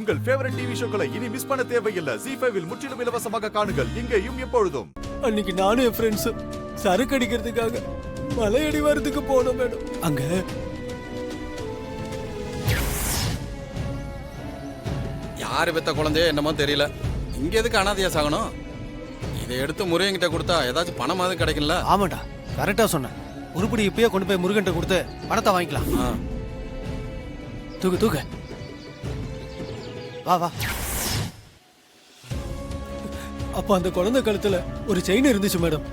உங்கள் favourite TV ஷோக்களை இனி miss பண்ண தேவையில்லை. ZEE5 இல் முற்றிலும் இலவசமாக காணுங்கள். இங்கேயும் எப்பொழுதும். அன்னைக்கு நானும் என் ஃப்ரெண்ட்ஸ் சரக்கு அடிக்கிறதுக்காக மலையடி வரதுக்கு போனோம் மேடம். அங்க யாரு பெத்த குழந்தையோ என்னமோ தெரியல. இங்க எதுக்கு அனாதையா சாகணும்? இதை எடுத்து முருகன்கிட்ட கொடுத்தா ஏதாச்சும் பணமாவது கிடைக்கும்ல? ஆமாடா, கரெக்டா சொன்னேன். உருப்படி இப்பயே கொண்டு போய் முருகன்ட்ட கொடுத்து பணத்தை வாங்கிக்கலாம். தூக்கு தூக்கு, வா வா. அப்ப அந்த குழந்தை கழுத்துல ஒரு செயின் இருந்துச்சு மேடம்.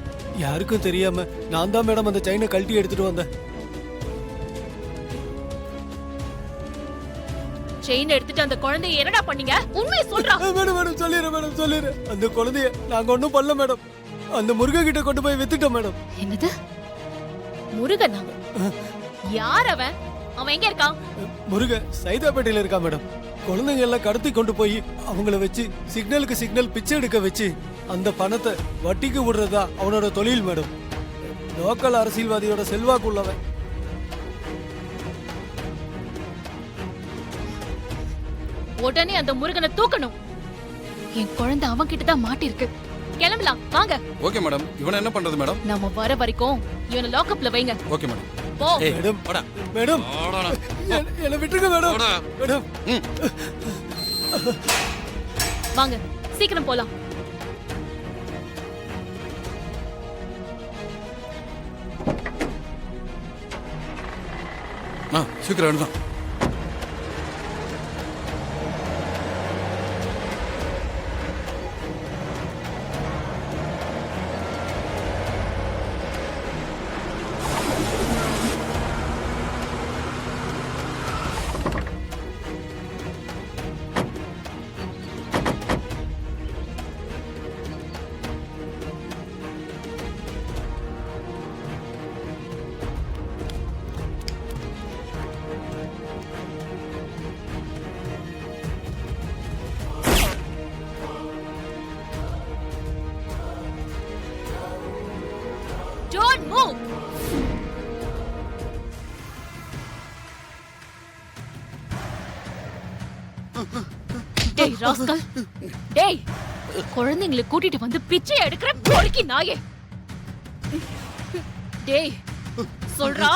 யாருக்கும் தெரியாம நான் தான் மேடம் அந்த செயினை கழட்டி எடுத்துட்டு வந்தேன். செயின் எடுத்துட்டு அந்த குழந்தையை என்னடா பண்ணீங்க? உண்மையை சொல்றா. மேடம் மேடம் சொல்லிடுறேன் மேடம் சொல்லிடுறேன். அந்த குழந்தைய நாங்க ஒன்றும் பண்ணல மேடம். அந்த முருகன் கிட்ட கொண்டு போய் வித்துட்டோம் மேடம். என்னது முருகனா? யார் அவன்? அவன் எங்க இருக்கான்? முருகன் சைதாப்பேட்டையில இருக்கா மேடம். குழந்தைங்க எல்லாம் கடத்தி கொண்டு போய் அவங்கள வச்சு சிக்னலுக்கு சிக்னல் பிச்சை எடுக்க வச்சு அந்த பணத்தை வட்டிக்கு விடுறதா அவனோட தொழில் மேடம். லோக்கல் அரசியல்வாதியோட செல்வாக்கு உள்ளவன். உடனே அந்த முருகனை தூக்கணும். என் குழந்தை அவன் கிட்ட தான் மாட்டிருக்கு. கிளம்பலாம் வாங்க. Okay madam. இவனை என்ன பண்றது மேடம்? நம்ம வர வரைக்கும் இவனை லாக்அப்ல வைங்க. Okay madam. போ மேடம். வாடா. மேடம் என்ன விட்டுருங்க மேடம். மேடம் வாங்க சீக்கிரம் போலாம். சீக்கிரம் எழுதான். Don't move. டேய் ராஸ்கல். டேய் குழந்தைங்களை கூட்டிட்டு வந்து பிச்சை எடுக்கிற பொறுக்கி நாயே. டேய் சொல்றா,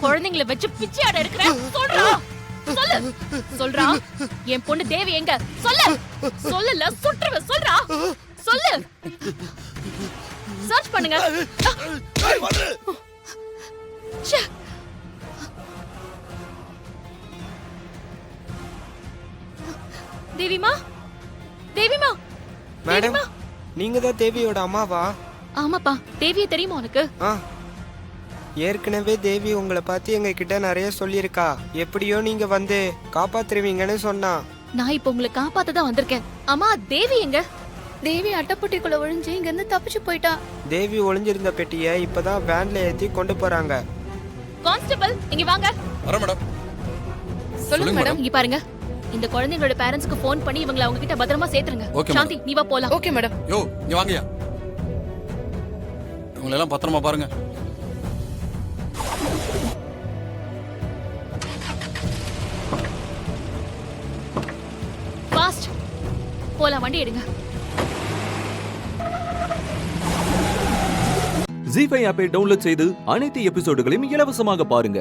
குழந்தைங்களை வச்சு பிச்சை ஆட எடுக்கிற சொல்றா. சொல்லு சொல்றா. என் பொண்ணு தேவி எங்க? சொல்லு. சொல்லல சுற்றுவ. சொல்றா சொல்லு. சர்ச் பண்ணுங்க. தேவிமா, தேவிமா. மேடம், நீங்க தான் தேவியோட அம்மாவா? ஆமாப்பா. தேவியை தெரியுமா உனக்கு? ஏற்கனவே தேவி உங்களை பார்த்து எங்க கிட்ட நிறைய சொல்லியிருக்கா. எப்படியோ நீங்க வந்து காப்பாத்துருவீங்கன்னு சொன்னா. நான் இப்ப உங்களை காப்பாத்த தான் வந்திருக்கேன். அம்மா தேவி எங்க? தேவி அட்டைப்பட்டிக்குள்ள ஒளிஞ்சு இங்க இருந்து தப்பிச்சு போயிட்டா. தேவி ஒளிஞ்சிருந்த பெட்டியை இப்பதான் வேன்ல ஏத்தி கொண்டு போறாங்க. கான்ஸ்டபிள் இங்க வாங்க. வர மேடம். சொல்லுங்க மேடம். இங்க பாருங்க, இந்த குழந்தைங்களோட பேரண்ட்ஸ்க்கு ஃபோன் பண்ணி இவங்களை அவங்க கிட்ட பத்திரமா சேர்த்துருங்க. சாந்தி நீ வா போலாம். Okay madam. யோ இங்க வாங்கயா. இவங்களை எல்லாம் பத்திரமா பாருங்க. ஃபாஸ்ட் போலாம். வண்டி எடுங்க. ZEE5 ஆப்பை டவுன்லோட் செய்து அனைத்து எபிசோடுகளையும் இலவசமாக பாருங்க.